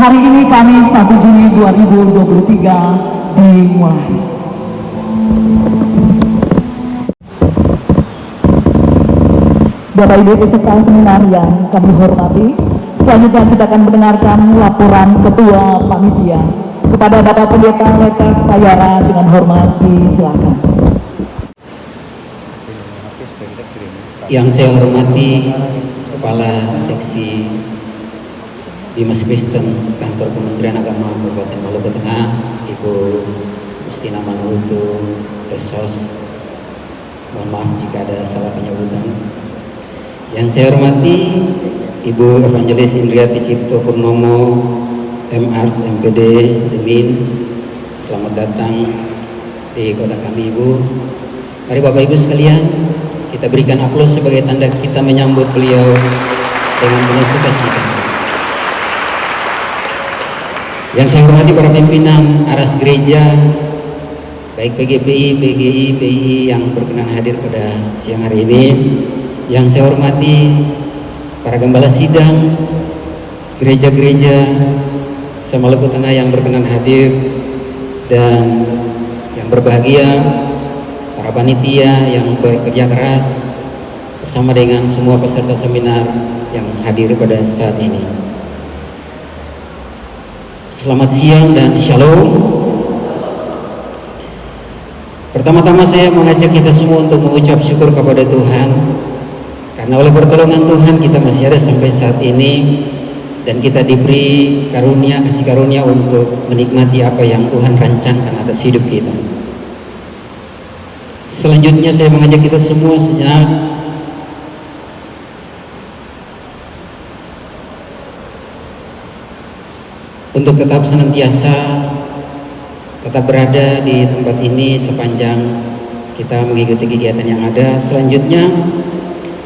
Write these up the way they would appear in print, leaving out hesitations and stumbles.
hari ini Kamis 1 Juni 2023 dimulai. Bapak Ibu peserta seminar yang kami hormati, selanjutnya kita akan mendengarkan laporan Ketua Panitia. Kepada Bapak Pendeta Lekar Tayara dengan hormat disilakan. Yang saya hormati Kepala Seksi Dimas Kristen Kantor Kementerian Agama Kabupaten Maluku Tengah, Ibu Mustina Manuhutu, Esos. Mohon maaf jika ada salah penyebutan. Yang saya hormati Ibu Evangelis Indriati Cipto Purnomo, M.Arts MPD Demin. Selamat datang di kota kami, Ibu. Mari Bapak Ibu sekalian, kita berikan aplaus sebagai tanda kita menyambut beliau dengan penuh sukacita. Yang saya hormati para pimpinan aras gereja, baik PGPI, PGI, PII yang berkenan hadir pada siang hari ini. Yang saya hormati para gembala sidang, gereja-gereja se-Maluku Tengah yang berkenan hadir, dan yang berbahagia para panitia yang bekerja keras bersama dengan semua peserta seminar yang hadir pada saat ini. Selamat siang dan shalom. Pertama-tama saya mengajak kita semua untuk mengucap syukur kepada Tuhan, karena oleh pertolongan Tuhan kita masih ada sampai saat ini, dan kita diberi karunia, kasih karunia untuk menikmati apa yang Tuhan rancangkan atas hidup kita. Selanjutnya saya mengajak kita semua sejenak untuk tetap senantiasa tetap berada di tempat ini sepanjang kita mengikuti kegiatan yang ada. Selanjutnya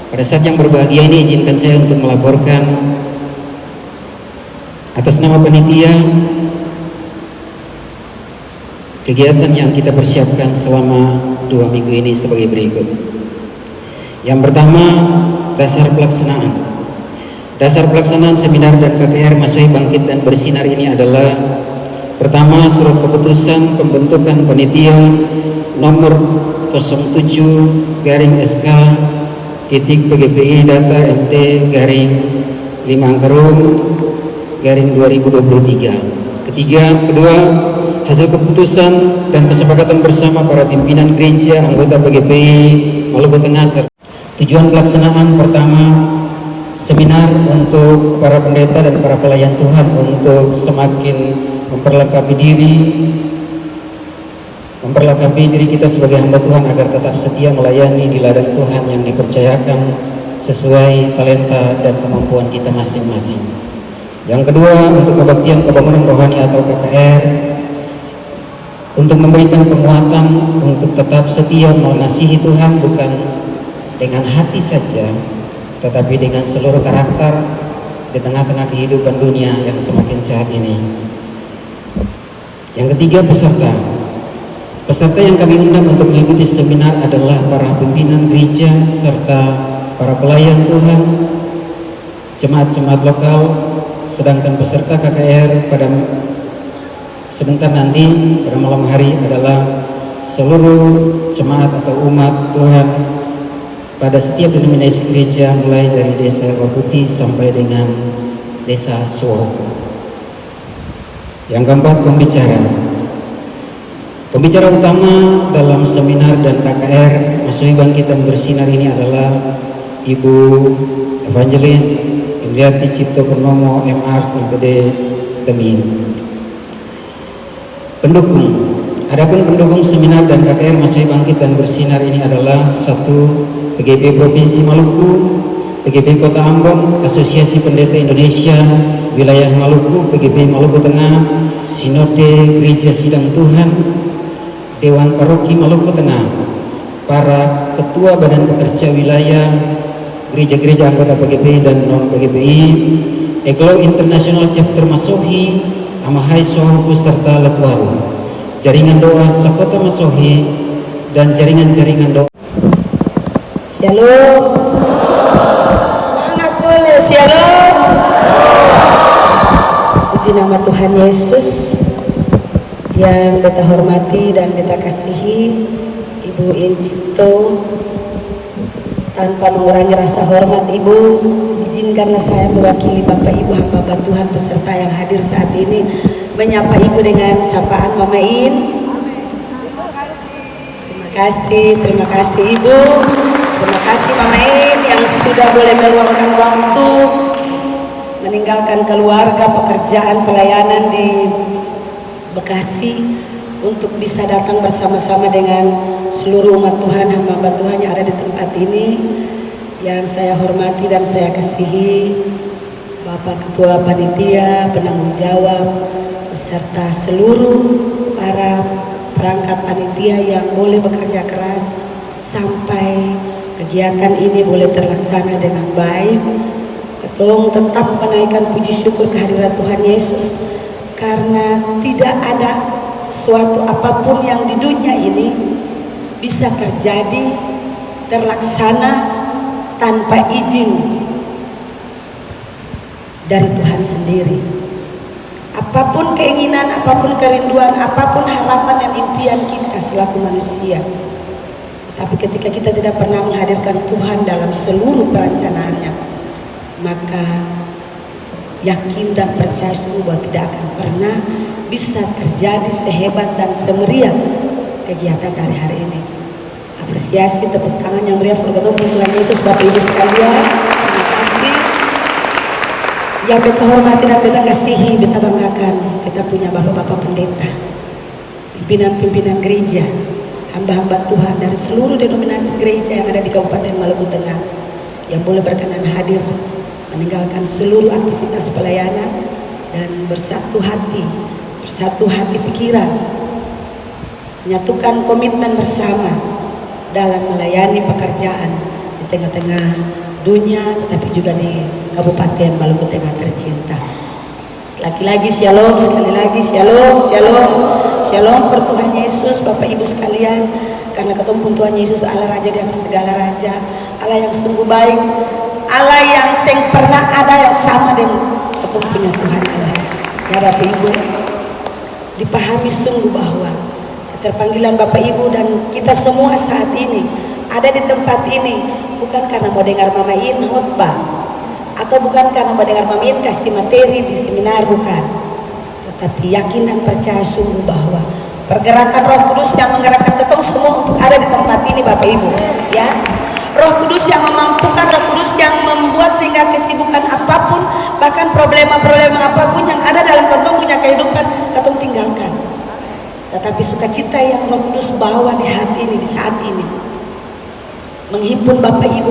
pada saat yang berbahagia ini izinkan saya untuk melaporkan atas nama panitia kegiatan yang kita persiapkan selama 2 minggu ini sebagai berikut. Yang pertama, dasar pelaksanaan. Dasar pelaksanaan seminar dan KKR Masohi Bangkit dan Bersinar ini adalah: pertama, surat keputusan pembentukan panitia nomor 07/SK titik PGPI data MT garing 5 angkerum garing 2023. Kedua, hasil keputusan dan kesepakatan bersama para pimpinan gereja anggota PGPI Maluku Tengah. Tujuan pelaksanaan: pertama, seminar untuk para pendeta dan para pelayan Tuhan untuk semakin memperlengkapi diri kita sebagai hamba Tuhan agar tetap setia melayani di ladang Tuhan yang dipercayakan sesuai talenta dan kemampuan kita masing-masing. Yang kedua, untuk kebaktian kebangunan rohani atau KKR, untuk memberikan penguatan untuk tetap setia mengasihi Tuhan bukan dengan hati saja, tetapi dengan seluruh karakter di tengah-tengah kehidupan dunia yang semakin jahat ini. Yang ketiga, peserta. Peserta yang kami undang untuk mengikuti seminar adalah para pimpinan gereja serta para pelayan Tuhan, jemaat-jemaat lokal, sedangkan peserta KKR pada sebentar nanti pada malam hari adalah seluruh jemaat atau umat Tuhan pada setiap denominasi gereja, mulai dari desa Erwa Putih sampai dengan desa Suwoku. Yang keempat, pembicara. Pembicara utama dalam seminar dan KKR Masohi Bangkit dan Bersinar ini adalah Ibu Evangelis Indriati Cipto Purnomo, M.Arts MPD Demin. Pendukung. Adapun pendukung seminar dan KKR Masohi Bangkit dan Bersinar ini adalah: 1. PGP Provinsi Maluku, PGP Kota Ambon, Asosiasi Pendeta Indonesia Wilayah Maluku, PGP Maluku Tengah, Sinode Gereja Sidang Tuhan, Dewan Paroki Maluku Tengah, para ketua badan pekerja wilayah, gereja-gereja anggota PGPI dan non-PGPI, Eglo International Chapter Masohi, Amahai Sohoku serta Letuaru, jaringan doa Sakota Masohi, dan jaringan-jaringan doa. Shalom. Semangat boleh, shalom. Puji Puji nama Tuhan Yesus. Yang beta hormati dan beta kasihi Ibu Incipto, tanpa mengurangi rasa hormat Ibu, izinkanlah saya mewakili Bapak Ibu hamba Tuhan peserta yang hadir saat ini menyapa Ibu dengan sapaan Mama In. Terima kasih Ibu, terima kasih Mama In yang sudah boleh meluangkan waktu meninggalkan keluarga, pekerjaan, pelayanan di Bekasi untuk bisa datang bersama-sama dengan seluruh umat Tuhan, hamba Tuhan yang ada di tempat ini. Yang saya hormati dan saya kasihi Bapak Ketua Panitia, penanggung jawab, beserta seluruh para perangkat panitia yang boleh bekerja keras sampai kegiatan ini boleh terlaksana dengan baik. Ketung tetap menaikkan puji syukur kehadirat Tuhan Yesus, karena tidak ada sesuatu apapun yang di dunia ini bisa terjadi, terlaksana tanpa izin dari Tuhan sendiri. Apapun keinginan, apapun kerinduan, apapun harapan dan impian kita selaku manusia, tetapi ketika kita tidak pernah menghadirkan Tuhan dalam seluruh perencanaannya, maka yakin dan percaya sungguh bahwa tidak akan pernah bisa terjadi sehebat dan semeriah kegiatan dari hari ini. Apresiasi, tepuk tangan yang meriah for Tuhan Yesus. Bapak Ibu sekalian, terima kasih. Yang beta hormati dan beta kasihi, beta banggakan, kita punya bapak-bapak pendeta, pimpinan-pimpinan gereja, hamba-hamba Tuhan dari seluruh denominasi gereja yang ada di Kabupaten Maluku Tengah yang boleh berkenan hadir meninggalkan seluruh aktivitas pelayanan dan bersatu hati pikiran, menyatukan komitmen bersama dalam melayani pekerjaan di tengah-tengah dunia, tetapi juga di Kabupaten Maluku Tengah tercinta. Sekali lagi shalom, sekali lagi shalom, shalom, shalom for Tuhan Yesus. Bapak Ibu sekalian, karena ketemu Tuhan Yesus Allah Raja di atas segala raja, Allah yang sungguh baik, Allah yang seng pernah ada yang sama dengan ketemu punya Tuhan Allah. Ya Bapak Ibu, dipahami sungguh bahwa keterpanggilan Bapak Ibu dan kita semua saat ini ada di tempat ini bukan karena mau dengar Mama In khotbah, atau bukan karena mau dengar Mama In kasih materi di seminar, bukan, tetapi yakin dan percaya sungguh bahwa pergerakan Roh Kudus yang menggerakkan ketong semua untuk ada di tempat ini Bapak Ibu, ya. Roh Kudus yang memampukan, Roh Kudus yang membuat sehingga kesibukan apapun, bahkan problema-problema apapun yang ada dalam ketong punya kehidupan, ketong tinggalkan. Tetapi sukacita yang Roh Kudus bawa di hati ini, di saat ini, menghimpun Bapak Ibu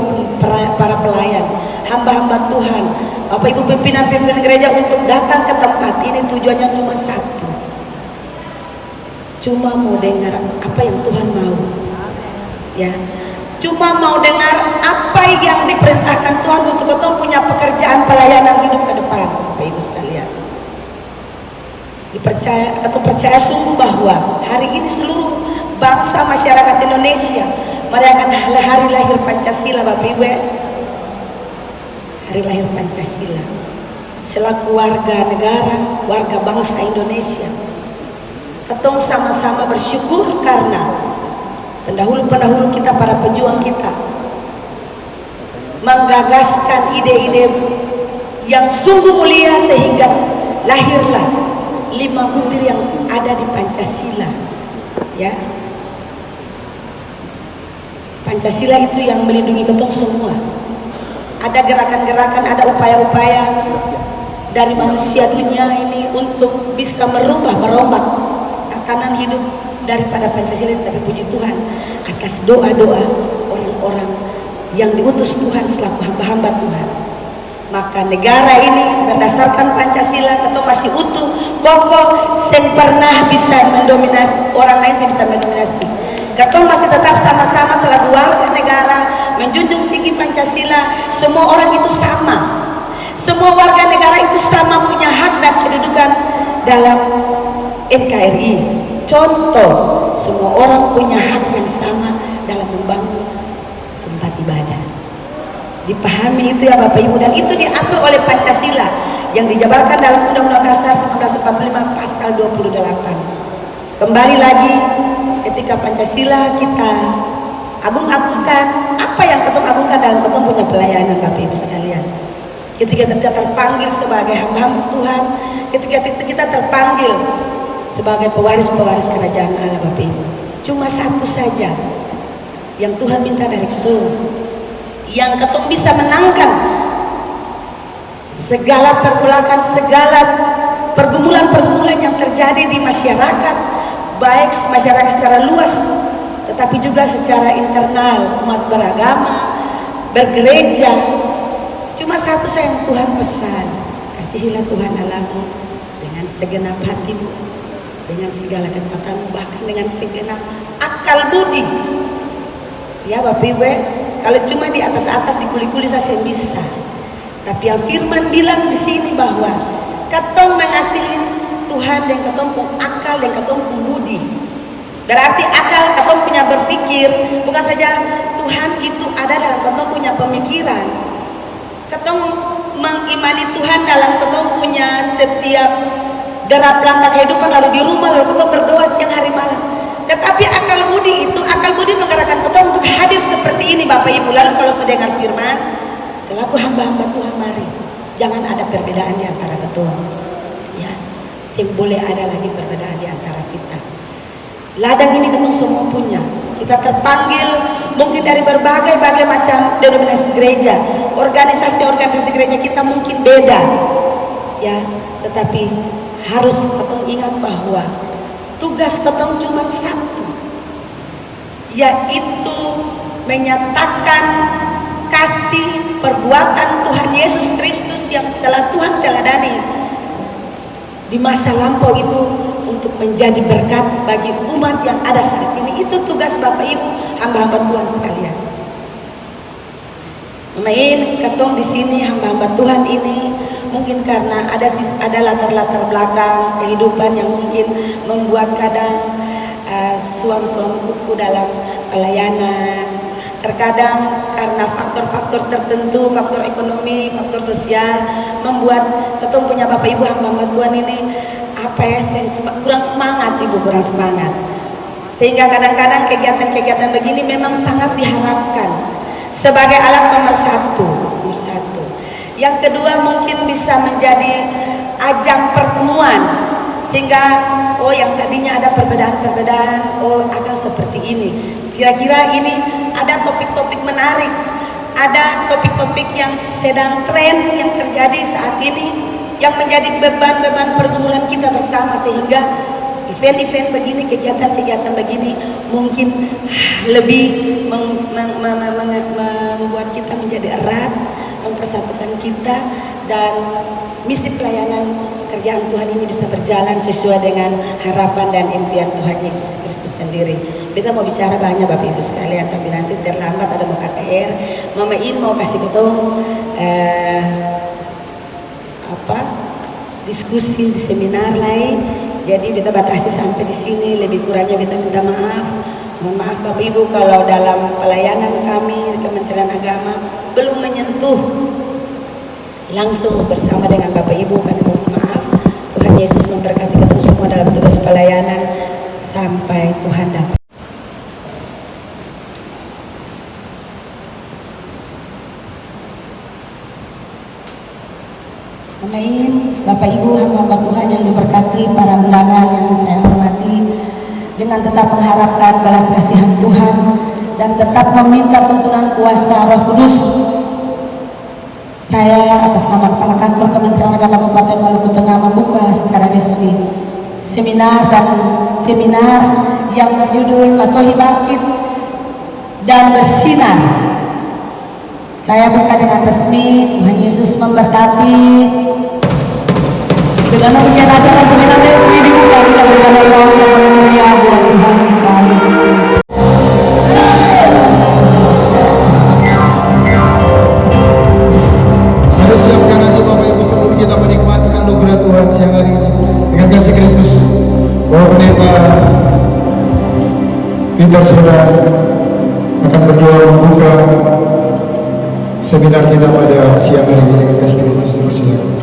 para pelayan, hamba-hamba Tuhan, Bapak Ibu pimpinan-pimpinan gereja untuk datang ke tempat ini, tujuannya cuma satu, cuma mau dengar apa yang Tuhan mau, ya. Cuma mau dengar apa yang diperintahkan Tuhan untuk kita punya pekerjaan pelayanan hidup ke depan, Bapak Ibu sekalian. Kita percaya sungguh bahwa hari ini seluruh bangsa masyarakat Indonesia merayakan hari lahir Pancasila, Bapak Ibu, ya. Hari lahir Pancasila. Selaku warga negara, warga bangsa Indonesia, ketong sama-sama bersyukur karena pendahulu-pendahulu kita, para pejuang kita, menggagaskan ide-ide yang sungguh mulia sehingga lahirlah 5 butir yang ada di Pancasila, ya. Pancasila itu yang melindungi ketong semua. Ada gerakan-gerakan, ada upaya-upaya dari manusia dunia ini untuk bisa merombak tatanan hidup daripada Pancasila, tapi puji Tuhan atas doa-doa orang-orang yang diutus Tuhan selaku hamba-hamba Tuhan, maka negara ini berdasarkan Pancasila ketong masih utuh, kokoh, sen pernah bisa mendominasi orang lain, bisa mendominasi. Ketong masih tetap sama-sama selaku warga negara menjunjung tinggi Pancasila. Semua orang itu sama, semua warga negara itu sama punya hak dan kedudukan dalam NKRI. Contoh, semua orang punya hak yang sama dalam membangun tempat ibadah. Dipahami itu ya Bapak Ibu, dan itu diatur oleh Pancasila. yang dijabarkan dalam Undang-Undang Dasar 1945 pasal 28. Kembali lagi ketika Pancasila kita agung-agungkan, apa yang ketong agungkan dalam ketong punya pelayanan Bapak Ibu sekalian. Ketika kita terpanggil sebagai hamba-hamba Tuhan, ketika kita terpanggil sebagai pewaris-pewaris kerajaan Allah Bapak Ibu, cuma satu saja yang Tuhan minta dari ketong, yang ketong bisa menangkan segala pergulakan, segala pergumulan-pergumulan yang terjadi di masyarakat, baik masyarakat secara luas tetapi juga secara internal, umat beragama, bergereja. Cuma satu saya yang Tuhan pesan, kasihilah Tuhan Allahmu dengan segenap hatimu, dengan segala kekuatanmu, bahkan dengan segenap akal budi. Ya Bapak Ibu, kalau cuma di atas-atas di kuli-kuli saya bisa. Tapi yang firman bilang di sini bahwa ketong mengasihi Tuhan dan ketong pun akal dan ketong pun budi. Berarti akal ketong punya berpikir, bukan saja Tuhan itu ada dalam ketong punya pemikiran. Ketong mengimani Tuhan dalam ketong punya setiap derap langkah kehidupan, lalu di rumah, lalu ketong berdoa siang hari malam. Tetapi akal budi itu, akal budi menggerakkan ketong untuk hadir seperti ini Bapak Ibu. Lalu kalau sudah dengar firman, selaku hamba-hamba Tuhan, mari jangan ada perbedaan di antara ketong. Ya, boleh ada lagi perbedaan di antara kita. Ladang ini ketong semua punya. Kita terpanggil mungkin dari berbagai macam denominasi gereja, organisasi-organisasi gereja kita mungkin beda. Ya, tetapi harus ketong ingat bahwa tugas ketong cuma satu, yaitu menyatakan kasih perbuatan Tuhan Yesus Kristus yang telah Tuhan teladani di masa lampau itu untuk menjadi berkat bagi umat yang ada saat ini. Itu tugas Bapak Ibu, hamba-hamba Tuhan sekalian. Main ketong di sini hamba-hamba Tuhan ini mungkin karena ada latar-latar belakang kehidupan yang mungkin membuat kadang suam-suam kuku dalam pelayanan. Terkadang karena faktor-faktor tertentu, faktor ekonomi, faktor sosial, membuat ketong punya Bapak Ibu hamba-hamba Tuhan ini kurang semangat, Ibu, kurang semangat. Sehingga kadang-kadang kegiatan-kegiatan begini memang sangat diharapkan sebagai alat nomor satu. Yang kedua mungkin bisa menjadi ajang pertemuan, sehingga yang tadinya ada perbedaan-perbedaan, akan seperti ini. Kira-kira ini ada topik-topik menarik, ada topik-topik yang sedang tren yang terjadi saat ini, yang menjadi beban-beban pergumulan kita bersama, sehingga event-event begini, kegiatan-kegiatan begini mungkin lebih membuat kita menjadi erat, mempersatukan kita, dan misi pelayanan pekerjaan Tuhan ini bisa berjalan sesuai dengan harapan dan impian Tuhan Yesus Kristus sendiri. Kita mau bicara banyak Bapak Ibu sekalian, tapi nanti terlambat ada mau KKR. Mama In mau kasih ketemu diskusi di seminar lain. Jadi kita batasi sampai di sini, lebih kurangnya kita minta maaf. Mohon maaf Bapak Ibu kalau dalam pelayanan kami di Kementerian Agama belum menyentuh langsung bersama dengan Bapak Ibu, kami mohon maaf. Tuhan Yesus memberkati kita semua dalam tugas pelayanan sampai Tuhan datang. Amin. Bapak Ibu hamba-hamba Tuhan yang diberkati, para undangan yang saya hormati, dengan tetap mengharapkan balas kasihan Tuhan dan tetap meminta tuntunan kuasa Roh Kudus, saya atas nama Kepala Kantor Kementerian Agama Kabupaten Maluku Tengah membuka secara resmi seminar yang berjudul Masohi Bangkit dan Bersinar. Saya buka dengan resmi. Tuhan Yesus memberkati. Dengan demikian acara seminar resmi dibuka. Kita berikan aplaus yang mulia buat Tuhan kita Yesus Kristus. Mari siapkan nanti Bapak Ibu sebelum kita menikmati anugerah Tuhan siang hari ini dengan kasih Kristus. Bapak Pendeta Peter sudah akan berdoa membuka seminar kita pada siang hari ini dengan kasih Kristus. Dipersilakan.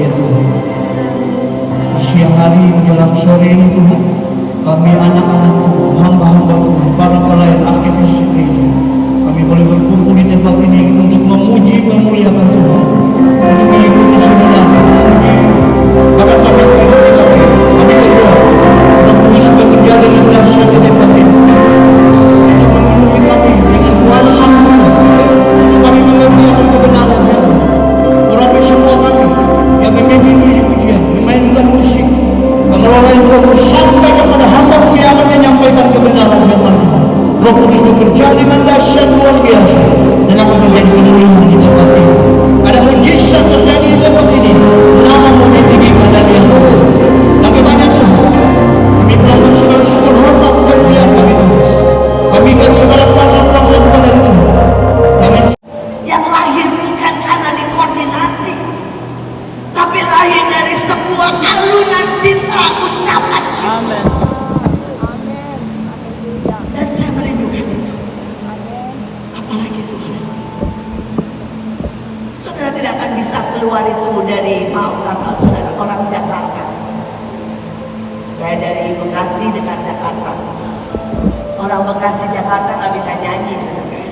ya Tuhan. Siang hari menjelang sore ini Tuhan, kami anak-anak Tuhan, hamba-hamba Tuhan, para pelayan aktivis gereja, kami boleh berkumpul di tempat ini untuk memuji, memuliakan Tuhan, untuk mengikuti semua memuji bakat-bakat pribadi kami. Kami berdoa, Roh Kudus bekerja dengan dahsyat di tempat ini, untuk memenuhi kami dengan kuasa Tuhan, untuk kami mengerti akan kebenaran Tuhan. Urapi semua kami yang memimpin puji-pujian, memainkan musik, mengelola yang bagus, sampai kepada hamba-Mu yang akan menyampaikan kebenaran firman Tuhan. Roh Kudus bekerja dengan dahsyat luar biasa, dan akan terjadi pemulihan di tempat ini. Ada mujizat terjadi di tempat ini. Nama-Mu ditinggikan dan diangkat. Kami banyak Tuhan. Kami melakukan segala syukur hormat kemuliaan kami Tuhan. Kami berikan segala kuasa-kuasa Tuhan dari Tuhan. Kami yang lahir bukan karena dikoordinasi, tapi lahir dari sebuah alunan cinta, ucapan syukur. Dan saya merindukan itu. Apalagi Tuhan, saudara tidak akan bisa keluar itu dari, maaf kata saudara, orang Jakarta. Saya dari Bekasi dekat Jakarta. Orang Bekasi Jakarta nggak bisa nyanyi, saudara.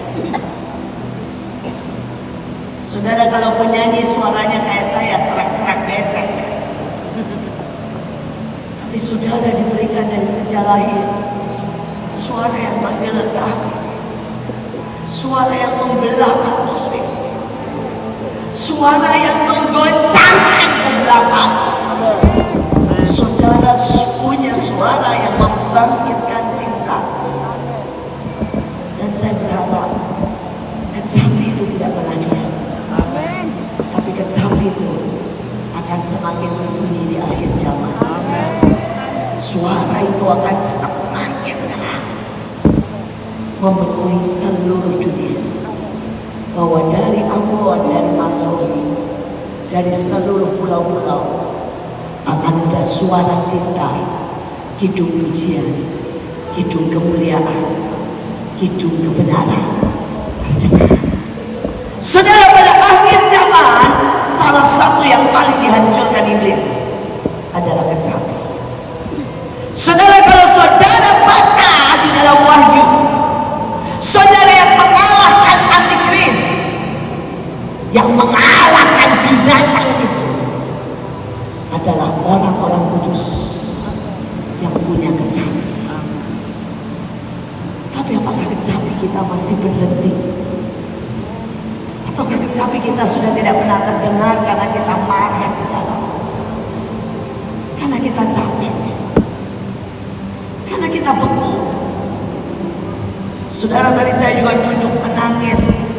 Saudara kalau penyanyi suaranya kayak saya, serak-serak becek. Tapi saudara diberikan dari sejak lahir suara yang menggeletak, suara yang membelah atmosfer, suara yang menggoncangkan kegelapan. Saudara punya suara yang membangkitkan cinta. Dan saya berharap kecapi itu tidak pernah diam, tapi kecapi itu akan semakin berbunyi di akhir zaman. Suara itu akan semakin keras, memenuhi seluruh dunia. Bahwa dari Ambon, dari Masuri, dari seluruh pulau-pulau akan ada suara cinta, kidung pujian, kidung kemuliaan, kidung kebenaran terdengar. Saudara, pada akhir zaman salah satu yang paling dihancurkan iblis adalah kecapi. Saudara, kalau saudara baca di dalam Wahyu, saudara yang mengalahkan antikris, yang mengalahkan binatang itu adalah orang-orang kudus yang punya kecapi. Tapi apakah kecapi kita masih berhenti? Ataukah kecapi kita sudah tidak pernah terdengar karena kita marah di dalam? Karena kita capek, karena kita beku. Saudara, tadi saya juga duduk menangis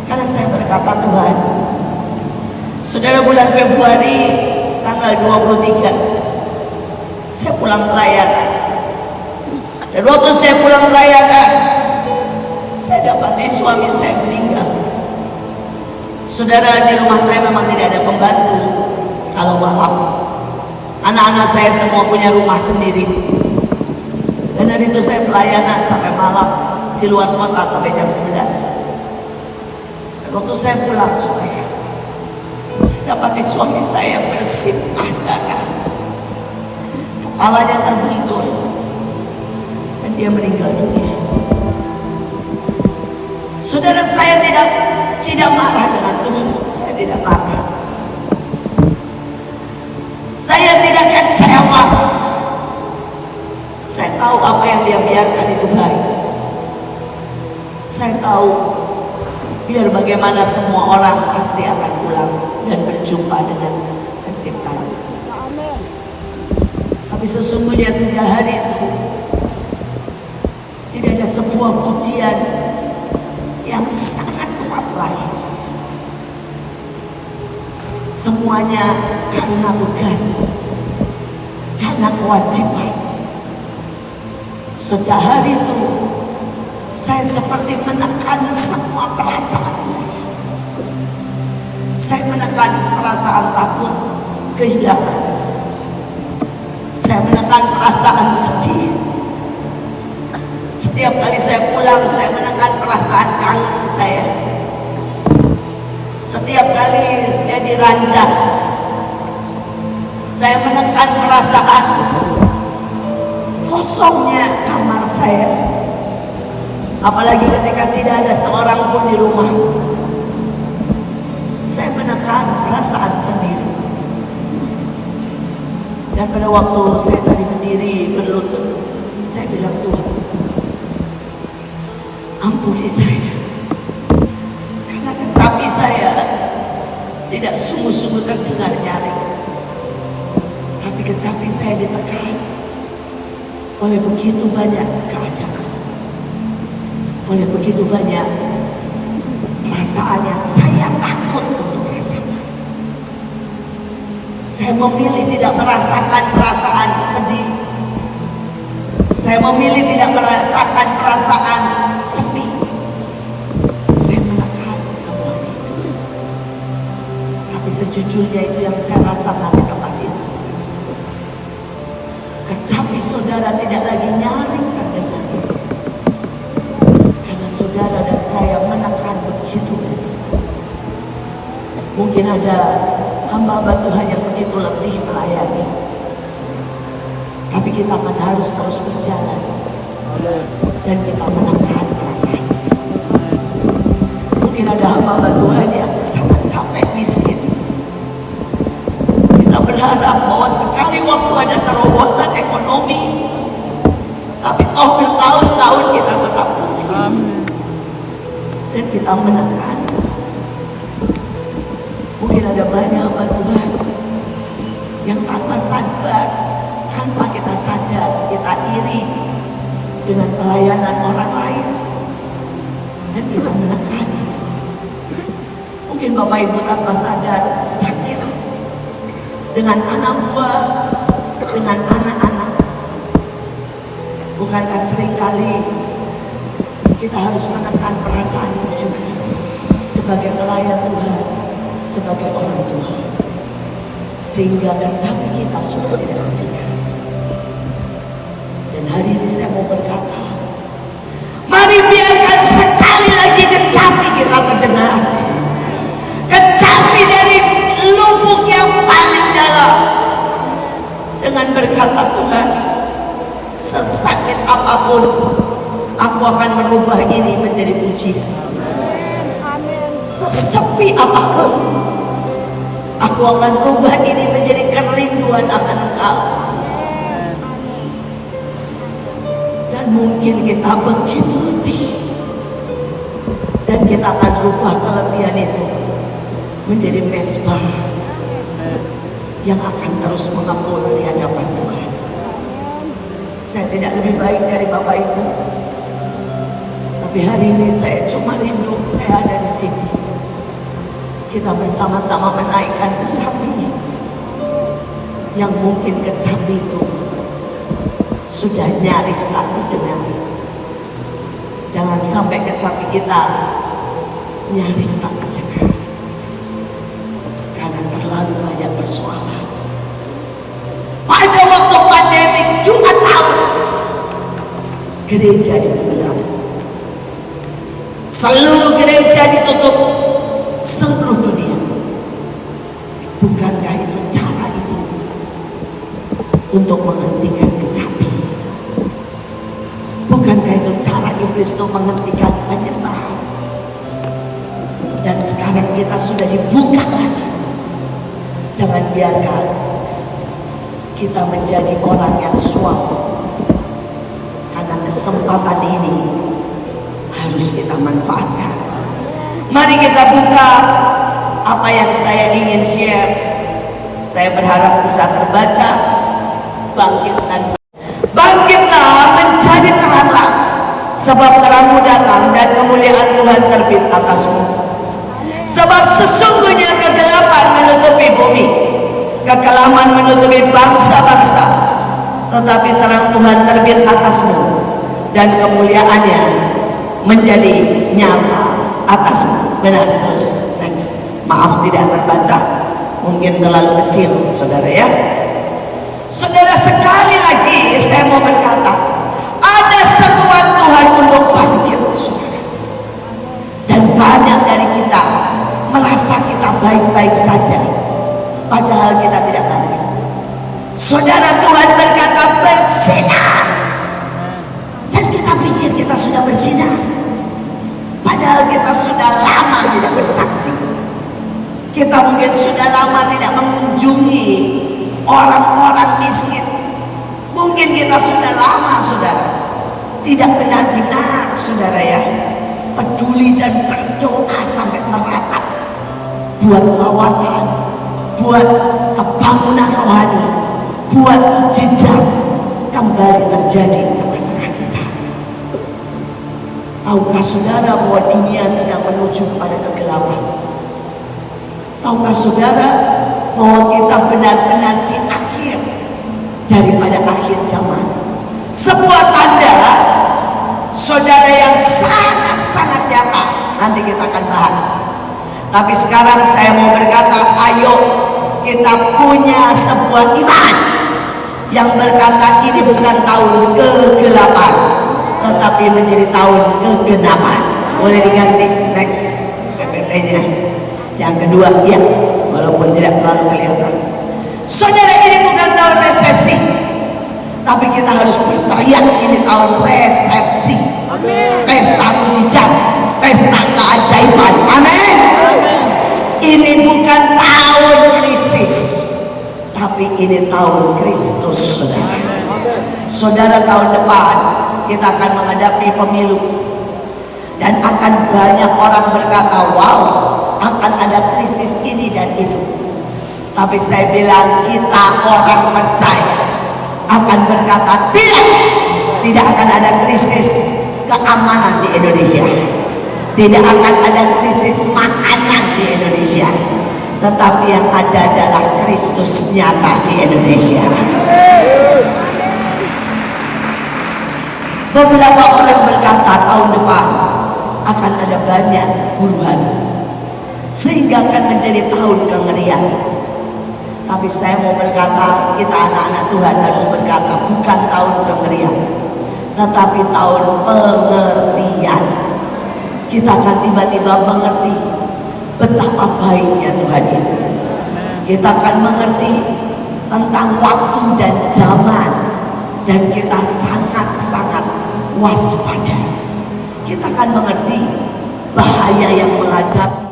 karena saya berkata, Tuhan, saudara, bulan Februari tanggal 23 saya pulang pelayanan. Dan waktu saya pulang pelayanan, saya dapati suami saya meninggal. Saudara, di rumah saya memang tidak ada pembantu. Kalau malam, anak-anak saya semua punya rumah sendiri. Dan hari itu saya pelayanan sampai malam di luar kota sampai jam 11. Dan waktu saya pulang, saya dapati suami saya bersimpah darah, kepalanya terbentur, dan dia meninggal dunia. Saudara, saya tidak marah dengan Tuhan. Saya tidak marah. Saya tidak kecewa. Saya tahu apa yang dia biarkan itu baik. Saya tahu biar bagaimana semua orang pasti akan pulang dan berjumpa dengan penciptanya. Tapi sesungguhnya sejak hari itu tidak ada sebuah pujian yang sangat kuat lagi. Semuanya karena tugas, karena kewajiban. Sejak hari itu saya seperti menekan semua perasaan saya. Saya menekan perasaan takut kehilangan. Saya menekan perasaan sedih. Setiap kali saya pulang, saya menekan perasaan kangen saya. Setiap kali saya diranjang, Saya menekan perasaan kosongnya kamar saya, apalagi ketika tidak ada seorang pun di rumah. Saya menekan perasaan sendiri. Dan pada waktu saya tadi berdiri berlutut, saya bilang, Tuhan, ampuni saya, karena kecapi saya tidak sungguh-sungguh terdengar nyaring, tapi kecapi saya ditekan oleh begitu banyak keadaan, oleh begitu banyak perasaan yang saya takut untuk rasakan. Saya memilih tidak merasakan perasaan sedih. Saya memilih tidak merasakan perasaan sepi. Saya menekan semuanya itu. Tapi sejujurnya itu yang saya rasakan di tempat ini. Kecapi saudara tidak lagi nyaring terdengar, karena saudara dan saya menekan begitu banyak. Mungkin ada hamba-hamba Tuhan yang begitu letih melayani, tapi kita akan harus terus berjalan dan kita menekan perasaan itu. Mungkin ada hamba-hamba Tuhan yang sangat capek miskin. Kita berharap bahwa sekali waktu ada terobosan ekonomi, tapi toh bertahun-tahun kita tetap miskin. Dan kita menekan itu. Mungkin ada banyak hamba Tuhan yang tanpa sadar, tanpa kita sadar, kita iri dengan pelayanan orang lain, dan kita menekan itu. Mungkin Bapak Ibu tanpa sadar sakit dengan anak buah, dengan anak-anak. Bukankah seringkali kita harus menekan perasaan itu juga sebagai pelayan Tuhan, sebagai orang tua, sehingga kecapi kita sudah tidak terdengar. Dan hari ini saya mau berkata, mari biarkan sekali lagi kecapi kita terdengar. Kecapi dari lubuk yang paling dalam, dengan berkata, Tuhan, sesakit apapun aku akan merubah ini menjadi pujian. Sesepi apapun aku akan rubah ini menjadi kerinduan akan Engkau. Dan mungkin kita begitu letih, dan kita akan rubah keletihan itu menjadi mesbah yang akan terus mengepul di hadapan Tuhan. Saya tidak lebih baik dari Bapak Ibu, tapi hari ini saya cuma rindu saya ada di sini. Kita bersama-sama menaikkan kecapi, yang mungkin kecapi itu sudah nyaris tak terdengar. Jangan sampai kecapi kita nyaris tak terdengar, karena terlalu banyak persoalan. Pada waktu pandemik 2 tahun, gereja ditutup, seluruh gereja ditutup, seluruh dunia. Bukankah itu cara iblis untuk menghentikan kecapi? Bukankah itu cara iblis untuk menghentikan penyembahan? Dan sekarang kita sudah dibuka lagi. Jangan biarkan kita menjadi orang yang suam, karena kesempatan ini harus kita manfaatkan. Mari kita buka apa yang saya ingin share. Saya berharap bisa terbaca. Bangkitlah menjadi teranglah, sebab terangmu datang dan kemuliaan Tuhan terbit atasmu. Sebab sesungguhnya kegelapan menutupi bumi, kekelaman menutupi bangsa-bangsa, tetapi terang Tuhan terbit atasmu dan kemuliaannya menjadi nyata atasmu. Benar, terus next. Maaf tidak terbaca, mungkin terlalu kecil saudara ya. Saudara, sekali lagi saya mau berkata, ada seruan Tuhan untuk bangkit saudara. Dan banyak dari kita merasa kita baik-baik saja, padahal kita tidak bangkit. Saudara, Tuhan berkata bersinar. Dan kita pikir kita sudah bersinar, padahal kita sudah lama tidak bersaksi. Kita mungkin sudah lama tidak mengunjungi orang-orang miskin. Mungkin kita sudah lama, saudara, tidak benar-benar, saudara ya, peduli dan berdoa sampai meratap buat lawatan, buat kebangunan rohani, buat mukjizat kembali terjadi di tengah-tengah kita. Tahukah saudara bahwa dunia sedang menuju kepada kegelapan? Tahukah saudara bahwa kita benar-benar di akhir daripada akhir zaman? Sebuah tanda, saudara, yang sangat-sangat nyata. Nanti kita akan bahas. Tapi sekarang saya mau berkata, ayo kita punya sebuah iman yang berkata ini bukan tahun ke-8, tetapi menjadi tahun kegenapan. Boleh diganti next PPT-nya. Yang kedua, ya, walaupun tidak terlalu kelihatan. Saudara, ini bukan tahun resesi, tapi kita harus berteriak ini tahun resepsi. Pesta mujizat, pesta keajaiban. Amin. Ini bukan tahun krisis, tapi ini tahun Kristus, saudara. Saudara, tahun depan kita akan menghadapi pemilu, dan akan banyak orang berkata, wow, akan ada krisis ini dan itu. Tapi saya bilang, kita orang percaya akan berkata, tidak akan ada krisis keamanan di Indonesia, tidak akan ada krisis makanan di Indonesia, tetapi yang ada adalah Kristus nyata di Indonesia. Beberapa orang berkata tahun depan akan ada banyak huru-hara, sehingga akan menjadi tahun kengerian. Tapi saya mau berkata, kita anak-anak Tuhan harus berkata, bukan tahun kengerian, tetapi tahun pengertian. Kita akan tiba-tiba mengerti betapa baiknya Tuhan itu. Kita akan mengerti tentang waktu dan zaman, dan kita sangat-sangat waspada. Kita akan mengerti bahaya yang menghadap